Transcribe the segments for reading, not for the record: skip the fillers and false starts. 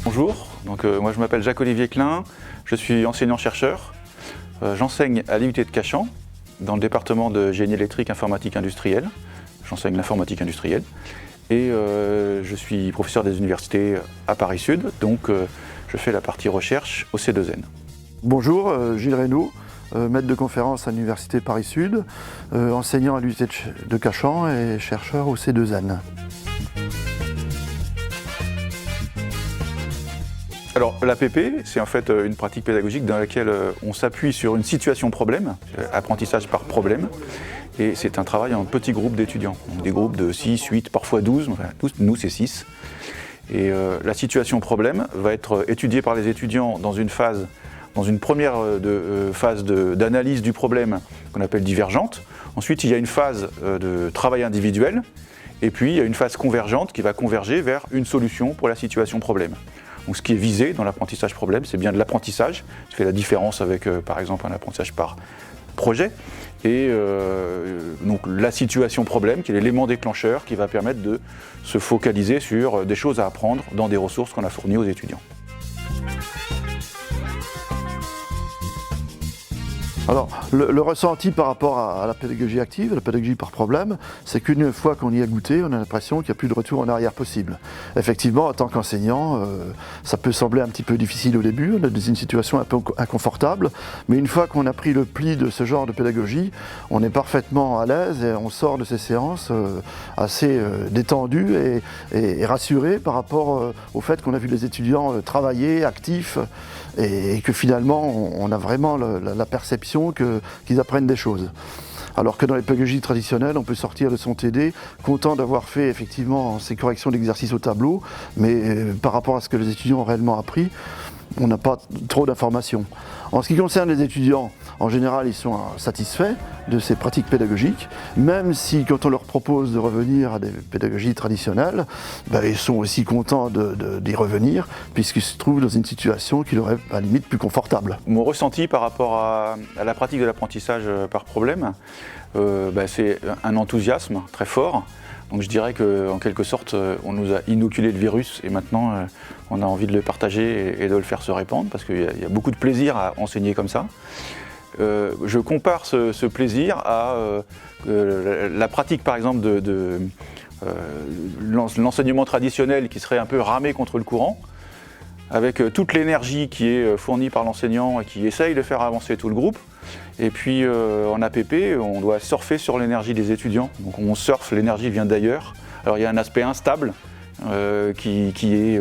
Bonjour, moi je m'appelle Jacques-Olivier Klein, je suis enseignant-chercheur. J'enseigne à l'IUT de Cachan, dans le département de génie électrique informatique industrielle. J'enseigne l'informatique industrielle. Et je suis professeur des universités à Paris Sud, donc je fais la partie recherche au C2N. Bonjour, Gilles Reynaud, maître de conférence à l'université Paris Sud, enseignant à l'IUT de Cachan et chercheur au C2N. Alors l'APP, c'est en fait une pratique pédagogique dans laquelle on s'appuie sur une situation problème, apprentissage par problème, et c'est un travail en petits groupes d'étudiants, des groupes de 6, 8, parfois 12, enfin, nous c'est 6. Et la situation problème va être étudiée par les étudiants dans une première phase d'analyse du problème qu'on appelle divergente. Ensuite, il y a une phase de travail individuel, et puis il y a une phase convergente qui va converger vers une solution pour la situation problème. Donc ce qui est visé dans l'apprentissage problème, c'est bien de l'apprentissage. Je fais la différence avec, par exemple, un apprentissage par projet. Et donc la situation problème, qui est l'élément déclencheur qui va permettre de se focaliser sur des choses à apprendre dans des ressources qu'on a fournies aux étudiants. Alors, le ressenti par rapport à la pédagogie active, la pédagogie par problème, c'est qu'une fois qu'on y a goûté, on a l'impression qu'il n'y a plus de retour en arrière possible. Effectivement, en tant qu'enseignant, ça peut sembler un petit peu difficile au début, on est dans une situation un peu inconfortable, mais une fois qu'on a pris le pli de ce genre de pédagogie, on est parfaitement à l'aise et on sort de ces séances assez détendu et rassuré par rapport au fait qu'on a vu les étudiants travailler, actifs, et que finalement on a vraiment la perception qu'ils apprennent des choses. Alors que dans les pédagogies traditionnelles, on peut sortir de son TD content d'avoir fait effectivement ces corrections d'exercices au tableau, mais par rapport à ce que les étudiants ont réellement appris, on n'a pas trop d'informations. En ce qui concerne les étudiants, en général, ils sont satisfaits de ces pratiques pédagogiques, même si quand on leur propose de revenir à des pédagogies traditionnelles, ils sont aussi contents d'y revenir, puisqu'ils se trouvent dans une situation qui leur est à la limite plus confortable. Mon ressenti par rapport à la pratique de l'apprentissage par problème, c'est un enthousiasme très fort. Donc je dirais qu'en quelque sorte, on nous a inoculé le virus et maintenant on a envie de le partager et de le faire se répandre parce qu'il y a beaucoup de plaisir à enseigner comme ça. Je compare ce plaisir à la pratique par exemple de l'enseignement traditionnel qui serait un peu ramé contre le courant, avec toute l'énergie qui est fournie par l'enseignant et qui essaye de faire avancer tout le groupe. Et puis en APP, on doit surfer sur l'énergie des étudiants. Donc on surfe, l'énergie vient d'ailleurs. Alors il y a un aspect instable qui est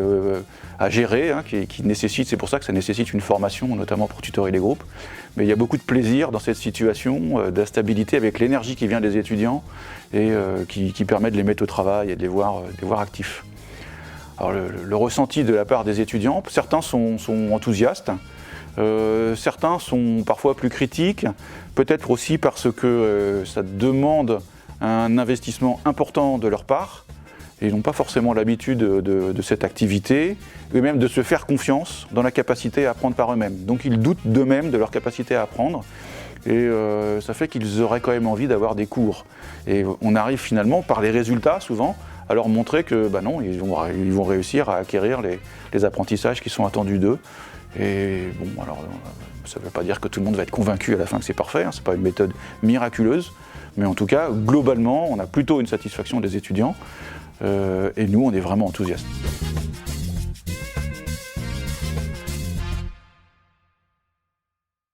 à gérer, qui nécessite, c'est pour ça que ça nécessite une formation, notamment pour tutorer les groupes. Mais il y a beaucoup de plaisir dans cette situation d'instabilité avec l'énergie qui vient des étudiants et qui permet de les mettre au travail et de les voir actifs. Alors le ressenti de la part des étudiants, certains sont enthousiastes, certains sont parfois plus critiques, peut-être aussi parce que ça demande un investissement important de leur part, et ils n'ont pas forcément l'habitude de cette activité, et même de se faire confiance dans la capacité à apprendre par eux-mêmes. Donc ils doutent d'eux-mêmes, de leur capacité à apprendre, et ça fait qu'ils auraient quand même envie d'avoir des cours. Et on arrive finalement, par les résultats souvent, à leur montrer que non, ils vont réussir à acquérir les apprentissages qui sont attendus d'eux. Et bon, alors ça ne veut pas dire que tout le monde va être convaincu à la fin que c'est parfait, ce n'est pas une méthode miraculeuse, mais en tout cas, globalement, on a plutôt une satisfaction des étudiants, et nous, on est vraiment enthousiastes.